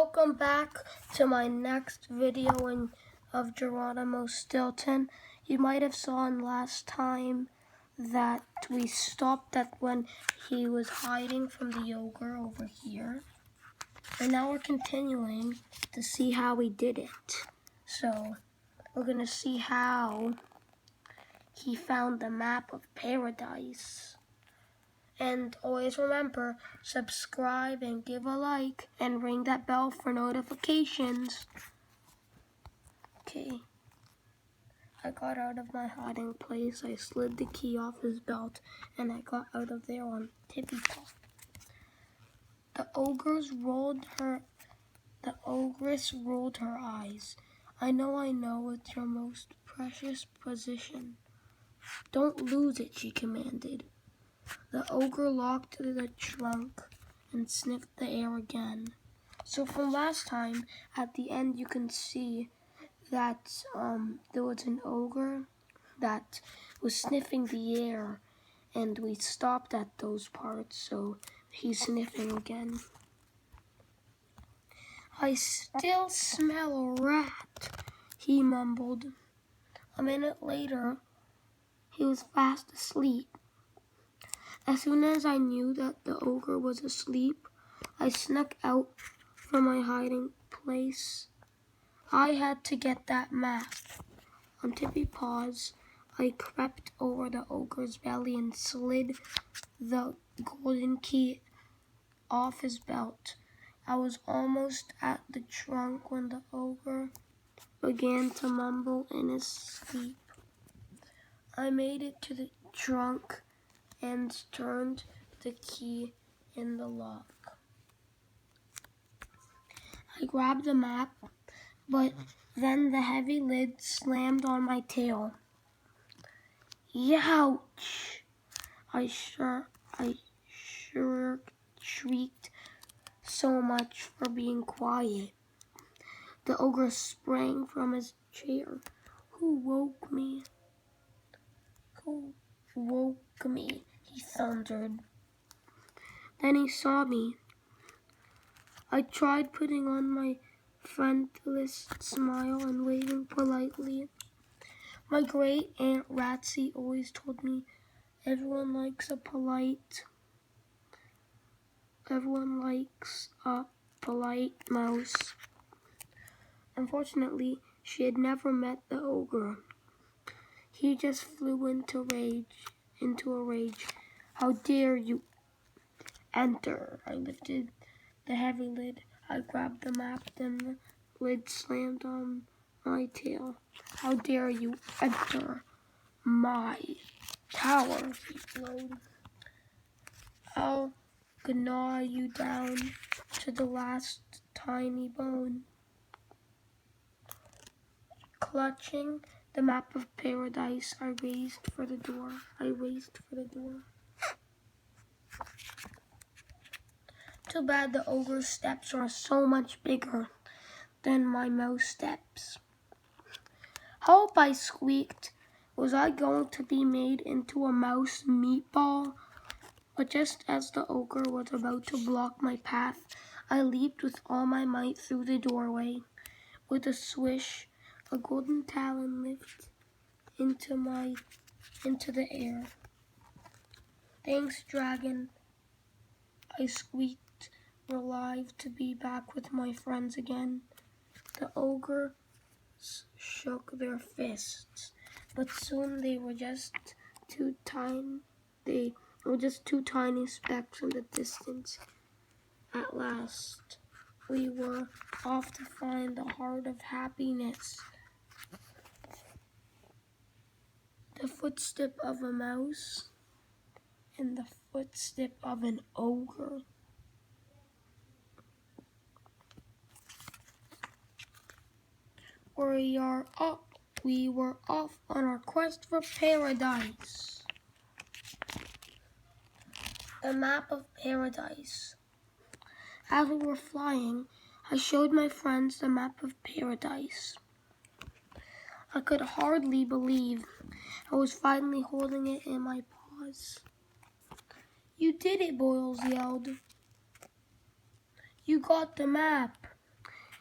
Welcome back to my next video of Geronimo Stilton. You might have saw last time that we stopped at when he was hiding from the ogre over here. And now we're continuing to see how we did it. So we're going to see how he found the map of paradise. And always remember, subscribe and give a like and ring that bell for notifications. Okay. I got out of my hiding place. I slid the key off his belt and I got out of there on tippy top. The ogress rolled her eyes. I know, it's your most precious possession. Don't lose it, she commanded. The ogre locked the trunk and sniffed the air again. So from last time, at the end you can see that there was an ogre that was sniffing the air, and we stopped at those parts, so he's sniffing again. I still smell a rat, he mumbled. A minute later, he was fast asleep. As soon as I knew that the ogre was asleep, I snuck out from my hiding place. I had to get that map. On tippy paws, I crept over the ogre's belly and slid the golden key off his belt. I was almost at the trunk when the ogre began to mumble in his sleep. I made it to the trunk and turned the key in the lock. I grabbed the map, but then the heavy lid slammed on my tail. Youch! I shrieked so much for being quiet. The ogre sprang from his chair. Who woke me? Who woke me? He thundered. Then he saw me. I tried putting on my friendless smile and waving politely. My great aunt Ratsy always told me everyone likes a polite mouse. Unfortunately, she had never met the ogre. He just flew into a rage. How dare you enter? I lifted the heavy lid. I grabbed the map, then the lid slammed on my tail. How dare you enter my tower? He glowed. I'll gnaw you down to the last tiny bone. Clutching the map of paradise, I raced for the door. Too bad the ogre's steps are so much bigger than my mouse steps. Help, I squeaked. Was I going to be made into a mouse meatball? But just as the ogre was about to block my path, I leaped with all my might through the doorway. With a swish, a golden talon lifted into the air. Thanks, dragon, I squeaked, relieved to be back with my friends again. The ogres shook their fists, but soon they were just two tiny specks in the distance. At last, we were off to find the heart of happiness. The footstep of a mouse and the footstep of an ogre. We were off on our quest for paradise. The map of paradise. As we were flying, I showed my friends the map of paradise. I could hardly believe I was finally holding it in my paws. You did it, Boyles yelled. You got the map.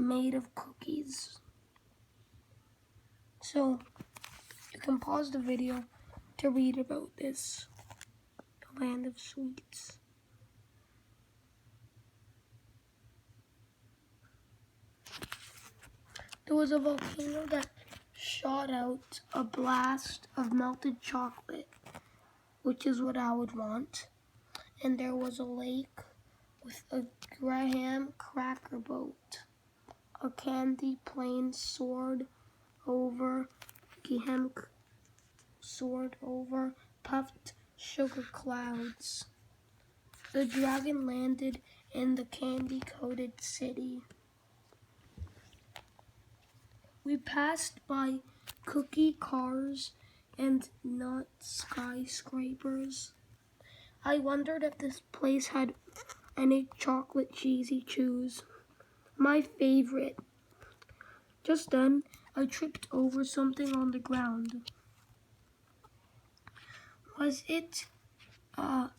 made of cookies. So you can pause the video to read about this, the land of sweets. There was a volcano that shot out a blast of melted chocolate, which is what I would want. And there was a lake with a graham cracker boat. A candy plane soared over puffed sugar clouds. The dragon landed in the candy-coated city. We passed by cookie cars and nut skyscrapers. I wondered if this place had any chocolate cheesy chews. My favorite. Just then, I tripped over something on the ground. Was it a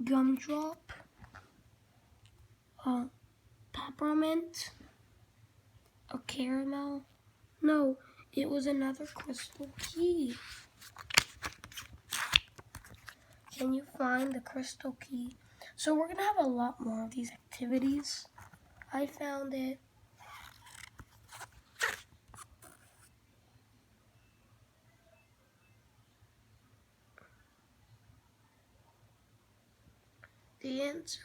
gumdrop? A peppermint? A caramel? No, it was another crystal key. Can you find the crystal key? So we're gonna have a lot more of these activities. I found it. The answer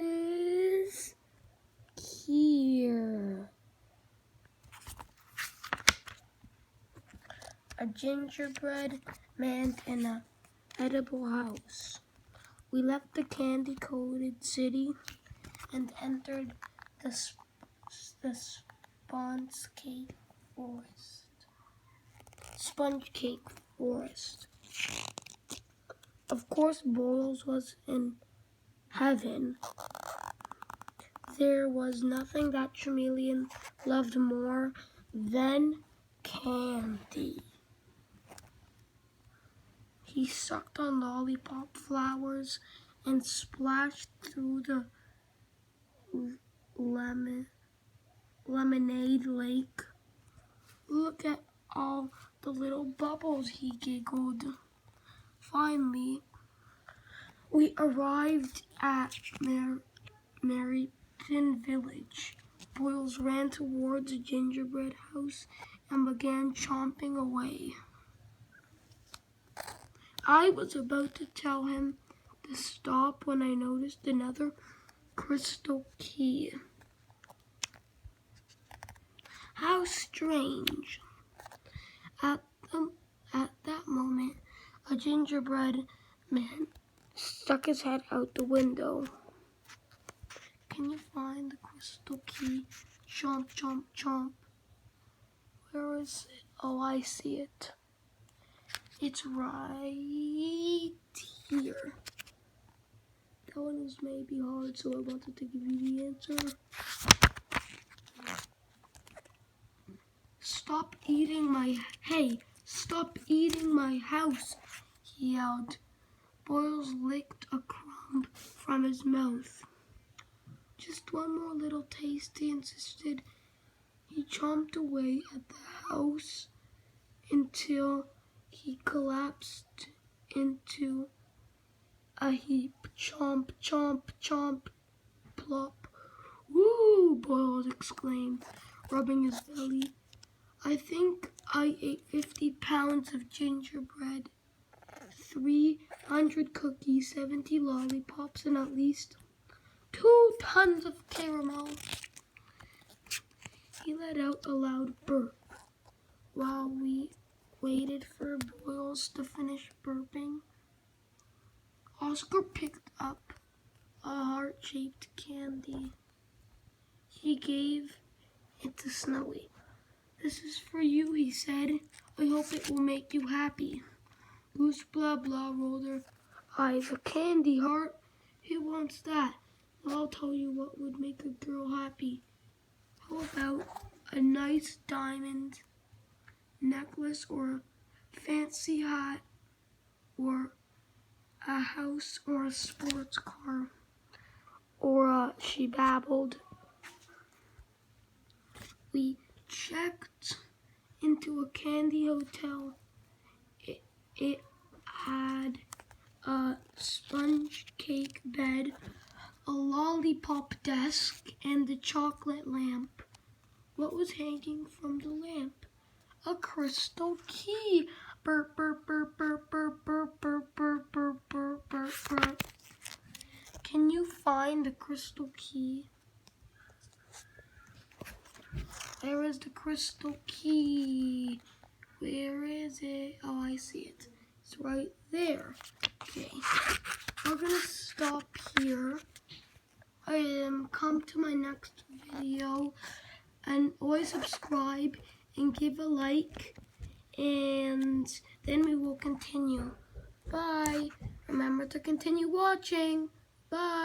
is here. A gingerbread man in an edible house. We left the candy-coated city and entered the sponge cake forest. Of course, Boyles was in heaven. There was nothing that Chameleon loved more than candy. He sucked on lollipop flowers and splashed through the lemonade lake. Look at all the little bubbles, he giggled. Finally, we arrived at Merryton Village. Boyles ran towards the gingerbread house and began chomping away. I was about to tell him to stop when I noticed another crystal key. How strange. At that moment, a gingerbread man stuck his head out the window. Can you find the crystal key? Chomp, chomp, chomp. Where is it? Oh, I see it. It's right here. That one was maybe hard, so I wanted to give you the answer. Stop eating my house, he yelled. Boyles licked a crumb from his mouth. Just one more little taste, he insisted. He chomped away at the house until he collapsed into a heap. Chomp, chomp, chomp, plop. Woo! Boyles exclaimed, rubbing his belly. I think I ate 50 pounds of gingerbread, 300 cookies, 70 lollipops, and at least 2 tons of caramel. He let out a loud burp. While we waited for Boyles to finish burping, Oscar picked up a heart-shaped candy. He gave it to Snowy. This is for you, he said. I hope it will make you happy. Goose Blah Blah rolled her eyes. A candy heart? Who wants that? Well, I'll tell you what would make a girl happy. How about a nice diamond necklace or a fancy hat or a house or a sports car she babbled. We checked into a candy hotel. It had a sponge cake bed, a lollipop desk, and a chocolate lamp. What was hanging from the lamp? A crystal key. Burp, burp, burp, burp, burp, burp, burp, burp, burp, burp, burp, burp. Can you find the crystal key? Where is the crystal key? Where is it? Oh, I see it. It's right there. Okay. We're gonna stop here. Come to my next video and always subscribe and give a like, and then we will continue. Bye. Remember to continue watching. Bye.